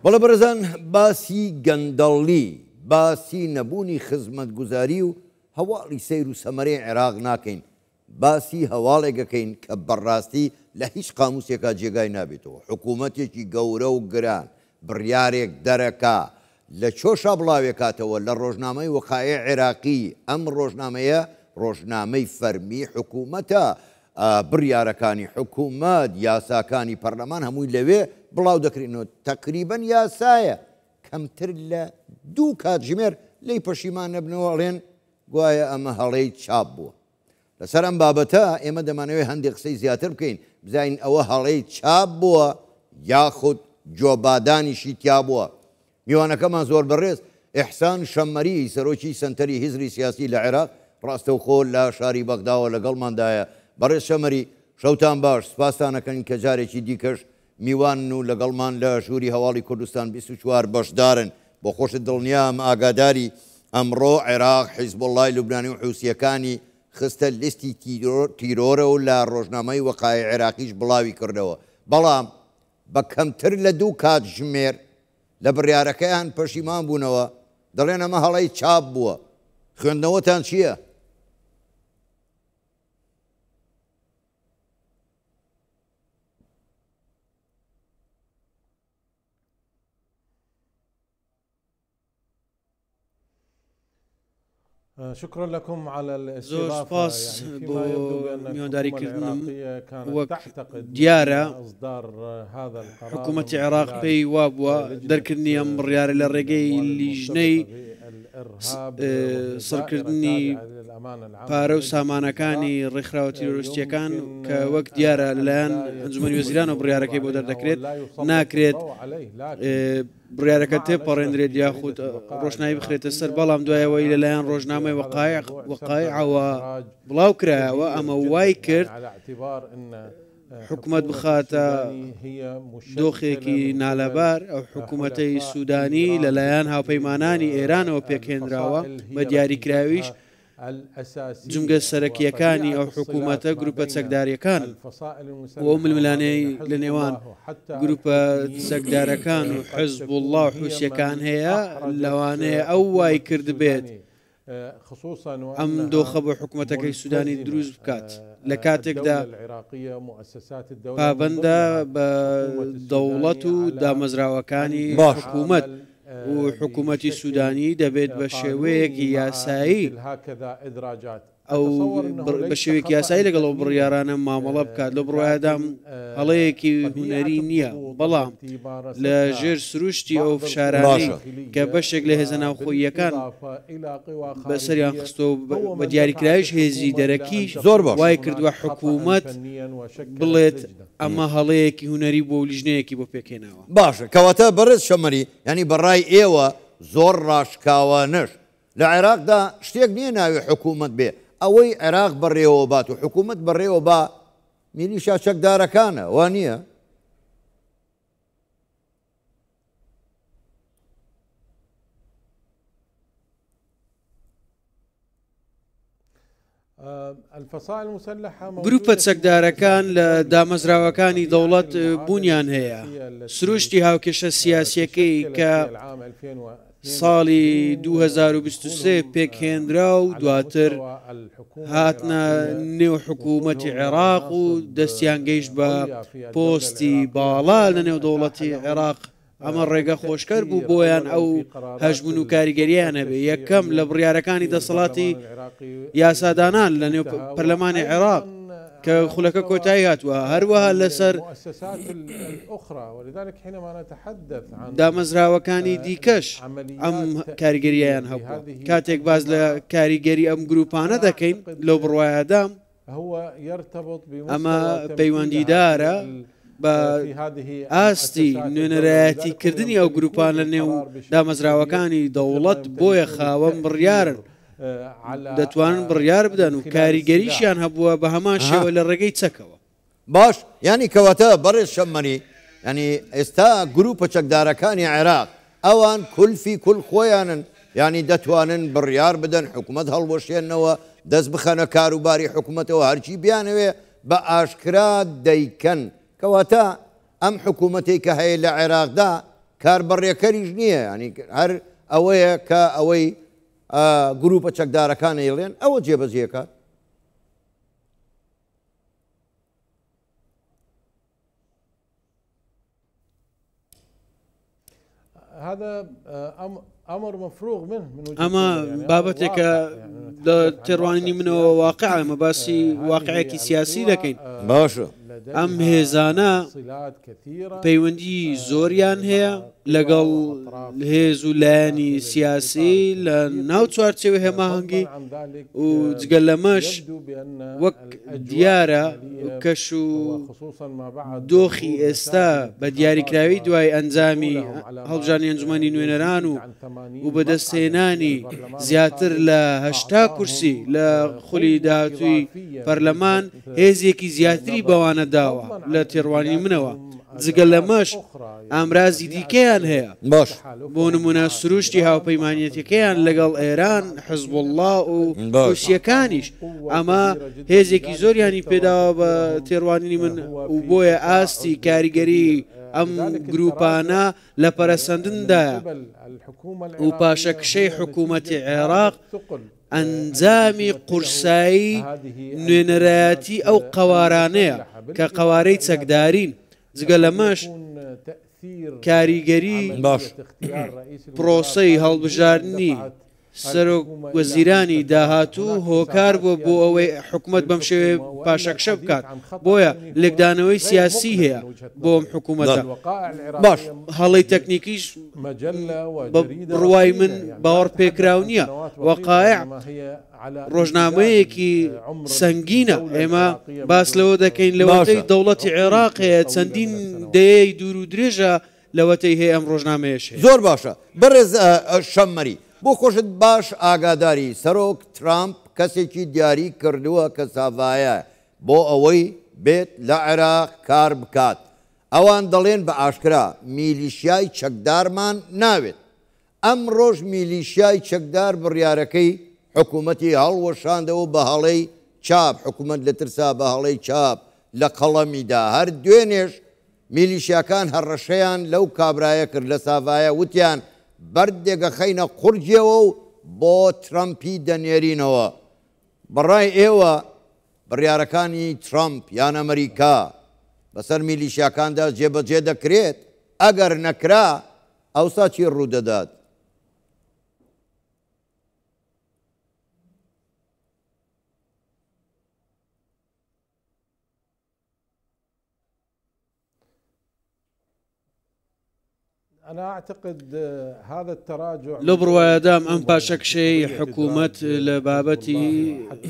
بەڵێ بەڕێزان باسی گەندەڵی باسی نەبوونی خزمەتگوزاری و هەواڵی سەیر و سەمەرەی عێراق ناکەین، باسی هەواڵێکەکەین کە بەڕاستی لە هیچ قاموسێکا جێگای نابێتەوە. حکوومەتێکی گەورە و گران بڕیارێک دەرەکا لە چۆشا بڵاوێکاتەوە لە ڕۆژنامەی وەقایع عێراقی. ئەم ڕۆژنامەیە ڕۆژنامەی فەرمی حکوومەتە، بڕیارەکانی حکوومەت، یاساکانی پەرلەمان هەمووی لەوێ بڵاو دەکرێنەوە. تەقریبەن یاسایە کەمتر لە 2 کاتژمێر لی پەشیمان نەبنەوەڵێن گوایە ئەمە هەڵەی چاپ بووە. لەسەر ئەم بابەتە ئێمە دەمانەوێت هەندێک قسەی زیاتر بکەین، بزانین ئەوە هەڵەی چاپ بووە یاخود جۆبادانیشی تیا بووە. میوانەکەمان زۆر بەڕێز ئیحسان شەممەری سەرۆکی سەنتەری هیزری سیاسی لە عێراق ڕاستەوخۆ لە شاری بەغداوە لەگەڵماندایە. بەڕێز شەممەری شەوتان باش، سپاسانەکەن کە جارێکی دیکەش میوان و لەگەڵمان لە ژووری هەواڵی کوردستان 24 بەشدارن. بۆ خۆشت دڵنیام ئاگاداری ئەمڕۆ عێراق حیزبوڵڵای لوبنانی و حوسیەکانی خستە لیستی تیرۆرە و لە ڕۆژنامەی وەقایع عێراقیش بڵاوی کردەوە. بەڵام بە کەمتر لە 2 کاتژمێر لە بڕیارەکەیان پەشیمان بوونەوە، دەڵێن ئەمە هەڵەی چاپ بووە. خوێندنەوەتان چییە؟ شكرا لكم على زۆر سپاس بۆ میوانداریکردنم. وەک دیارە حکوومەتی عێراق پێی وابووە دەرکردنی ئەم بڕیارە لە ڕێگەی لیژنەی سڕکردنی پارە و سامانەکانی ڕێکخراوە تیرۆریستیەکان کە وەک دیارە لەلایەن ئەنجومەنی وەزیران و بڕیارەکەی بۆ دەردەکرێت ناکرێت بڕیارەکە تێپەڕێنرێت یاخود ڕۆژناوی بخرێتە سەر. بەڵام دوایەوەی لەلایەن ڕۆژنامەی وەقایعەوە بڵاو کرایەوە ئەمە وای کرد حکوومەت بخاتە دۆخێکی نالەبار. ئەو حکوومەتەی سوودانی لەلایەن هاوپەیمانانی ئێرانەوە پێکهێنراوە بە دیاریکراویش جمگە سەرەکیەکانی ئەو حکوومەتە گروپە چەکداریەکان و ململانەی لە نێوان گروپە چەکدارەکان و حیزبوڵڵا و حوسیەکان هەیە لەوانەیە ئەو وای کرد بێت ئەم دۆخە بۆ حکوومەتەکەی سوودانی دروست بکات لە کاتێکدا پابەندە بە دەوڵەت و دامەزراوەکانی حکوومەت و حکوومەتی سوودانی دەبێت بە شێوەیەکی یاسایی ئەو بە شێوەیەکی یاسایی لەگەڵ بڕیارانە مامەڵە بکات. لە بڕایدام هەڵەیەکی هونەری نییە، بەڵام لە ژێر سروشتی ئەو فشارانی کە بەشێک لە هێزە ناوخۆییەکان بەسەریان خستەوە بە دیاریکراویش هێزی دەرەکیش زۆر باش وای کردووە حکوومەت بڵێت ئەمە هەڵەیەکی هونەری بۆ لیژنەیەکی بۆ پێکهێناوە. باشە کەواتە بەڕێز شەممەری، ینی بەڕای ئێوە زۆر ڕاشکاوانش لە عێراقدا شتێک نییە ناوی حکوومەت بێ، ئەوەی عێراق بەڕێوە بات و حکوومەت بەڕێوە با میلیشا چەکدارەکانە وا نییە؟ گروپە چەکدارەکان لە دامەزراوەکانی دەوڵەت بوونیان هەیە. سروشتی هاوکێشە سیاسیەکەی کە ساڵی 2023 پێکهێنرا و دواتر هاتنە نێو حکوومەتی عێراق و دەستیان گەیشت بە پۆستی باڵا لە نێو دەوڵەتی عێراق. ئەمە ڕێگە خۆشکەر بوو بۆیان ئەو هەژبوون و کاریگەریانە بێ. یەکەم لە بڕیارەکانی دەسەڵاتی یاسادانان لە نێو پەرلەمانی عێراق کە خولەکە کۆتایی هاتووە، هەروەها لەسەر دامەزراوەکانی دیکەش ئەم کاریگەریان هەبووە. کاتێک باز لە کاریگەری ئەم گروپانە دەکەین لەو بڕوایەدام ئەمە پەیوەندیدارە بە ئاستی نوێنەرایەتیکردنی ئەو گروپان لە نێو دامەزراوەکانی دەوڵەت. بۆیە خاوەن بڕیارن دەتوانن بڕیار بدەن و کاریگەریشیان هەبووە بە هەمان شێوە لە ڕێگەی چەکەوە. باش ینی کەواتە بەڕێز شەممەری، ینی ئێستا گروپە چەکدارەکانی عێراق ئەوان کولفی کول خۆیانن، ینی دەتوانن بڕیار بدەن حکوومەت هەڵوەشێنەوە دەست بخەنە کاروباری حکوومەتەوە هەرچی بیانەوێ بە ئاشکرا دەیکەن. کەواتە ئەم حکوومەتێک کە هەیە لە عێراقدا کاربڕێکەریش نییە ینی هەر ئەوەیە کە ئەوەی گروپە چەکدارەکانە ئێڵێن ئەوە جێبەجێکات. ئەمە بابەتێکە لە تێڕوانینی منەوە واقع ئەمە باسی واقعەکی سیاسی دەکەین. باشە ئەم هێزانە پەیوەندی زۆریان هەیە لەگەڵ هێز و لایەنی سیاسی لە ناو چوارچێوە هێماهەنگی و جگە لەمەش وەک دیارە کەش و دۆخی ئێستا بە دیاریکراوی دوای ئەنجامی هەڵبژارنی ئەنجومەنی نوێنەران و بەدەستهێنانی زیاتر لە 80 کورسی لە خولی داهاتووی پەرلەمان هێزێکی زیاتری بەوانە داوە لە تێڕوانی منەوە. جگە لەمەش ئامرازی دیکەیان هەیە باش بۆ نمونە سروشتی هاوپەیمانەتەکەیان لەگەڵ ئێران حزبوڵڵا و حوسیەکانیش ئەمە هێزێکی زۆریانی پێداوە بە تێڕوانینی من و بۆیە ئاستی کاریگەری ئەم گروپانە لە پەرەسەندندایە و پاشەکشەی حکوومەتی عێراق ئەنجامی قورسایی نوێنەرایەتی ئەو قەوارانەیە کە قەوارەی چەکدارین. جگە لەمەش کاریگەری پرۆسەی هەڵبژاردننی سەرۆک وەزیرانی داهاتوو هۆکار بووە بۆ ئەوەی حکوومەت بەم شێوێ پاشەکشە بکات. بۆیە لێکدانەوەی سیاسی هەیە بۆ ئەم حکوومەتە. باش هەڵی تەکنیکیش بڕوای من باوەڕ پێکراو نییە. وەقایع ڕۆژنامەیەکی سەنگینە. ئێمە باس لەوە دەکەین لەوەتەی دەوڵەتی عێراق هەیە چەندین دەیەی دوور و درێژە لەوەتەی هەیە ئەم ڕۆژنامەیەش زۆر باشە. بەڕێز شەممەری بۆ خۆشت باش ئاگاداری سەرۆک ترامپ کەسێکی دیاری کردووە کە ساڤایە بۆ ئەوەی بێت لە عێراق کار بکات. ئەوان دەڵێن بە ئاشکرا میلیشیای چەکدارمان ناوێت. ئەم ڕۆژ میلیشیای چەکدار بڕیارەکەی حکوومەتی هەڵوەشاندەوە بە هەڵەی چاپ. حکوومەت لە ترسا بە هەڵەی چاپ لە قەڵەمیدا. هەر دوێنێش میلیشیاکان هەڕەشەیان لەو کابرایە کرد لە ساڤایە وتیان بەردێگە خەینە قورجیەوە و بۆ ترامپی دەنێرینەوە. بەڕای ئێوە بڕیارەکانی ترامپ یان ئەمریکا بەسەر میلیشیاکاندا جێبەجێ دەکرێت؟ ئەگەر نەکرا ئەوسا چی ڕوودەدات؟ لە بڕوایەدام ئەم پاشەکشەی حکوومەت لە بابەتی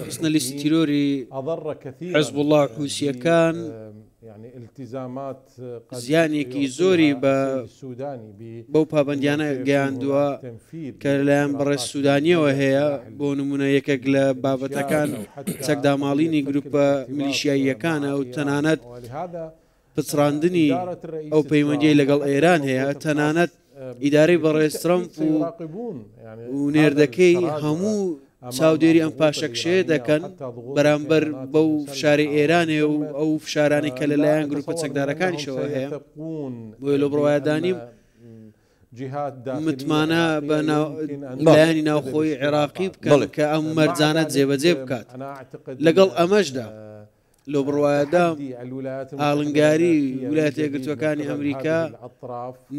حسنە لیستی تیرۆری حزبوڵڵا و حوسیەکان زیانێکی زۆری بەو پابەندیانە گەیاندووە کە لەلایەن بەڕێز سوودانیەوە هەیە. بۆ نمونە یەکێک لە بابەتەکان چەکداماڵینی گروپە میلیشیاییەکانە و تەنانەت پچڕاندنی ئەو پەیوەندیەی لەگەڵ ئێران هەیە. تەنانەت ئیدارەی بەڕێز ترامپ و نێردەکەی هەموو چاودێری ئەم پاشەکشەیە دەکەن بەرامبەر بەو فشاری ئێرانێ و ئەو فشارانی کە لەلایەن گروپە چەکدارەکانیشەوە هەیە. بۆیە لە بڕوایەدانیم متمانە بە لایەنی ناوخۆی عێراقی بکەن کە ئەم مەرجانە جێبەجێ بکات. لەگەڵ ئەمەشدا لۆ بڕوایەدام ئاڵنگاری ویلایەتە یەکگرتووەکانی ئەمریکا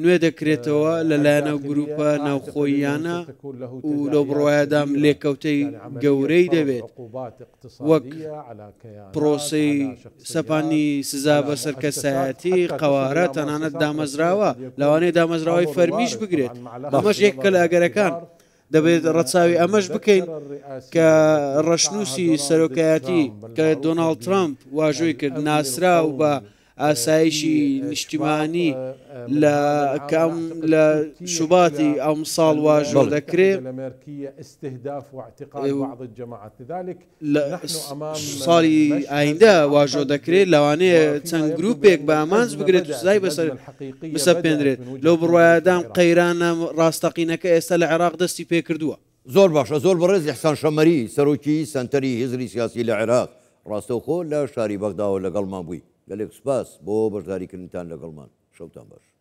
نوێ دەکرێتەوە لەلایەنە گروپە ناوخۆییانە و لۆ بڕوایەدام لێکەوتەی گەورەی دەبێت وەک پرۆسەی سەپانی سزا بەسەر کەسایەتی قەوارە تەنانەت دامەزراوە لەوانەیە دامەزراوەی فەرمیش بگرێت. ئەمەش یەکە لە ئەگەرەکان دەبێت ڕەچاوی ئەمەش بکەین کە ڕەشنووسی سەرۆکایەتی کە دۆناڵد ترامپ واژۆی کرد ناسرا و بە ئاسایشی نیشتیمانی لە شوباتی ئەم ساڵ واژۆ دەکرێت ساڵی ئایندە واژۆ دەکرێت لەوانەیە چەند گروپێک بە ئامانج بگرێت و سزای بسەپێنرێت. لەو بڕوایەدام قەیرانە ڕاستەقینەکە ئێستا لە عێراق دەستی پێ کردووە. زۆر باشە. زۆر بەڕێز ئیحسان شەمەری سەرۆکی سەنتەری هێزری سیاسی لە عێراق ڕاستەوخۆ لە شاری بەغداوە لەگەڵمان بووی. لەلێک سوپاس بۆ بەشداریکردنتان لەگەڵمان. شەوتان باش.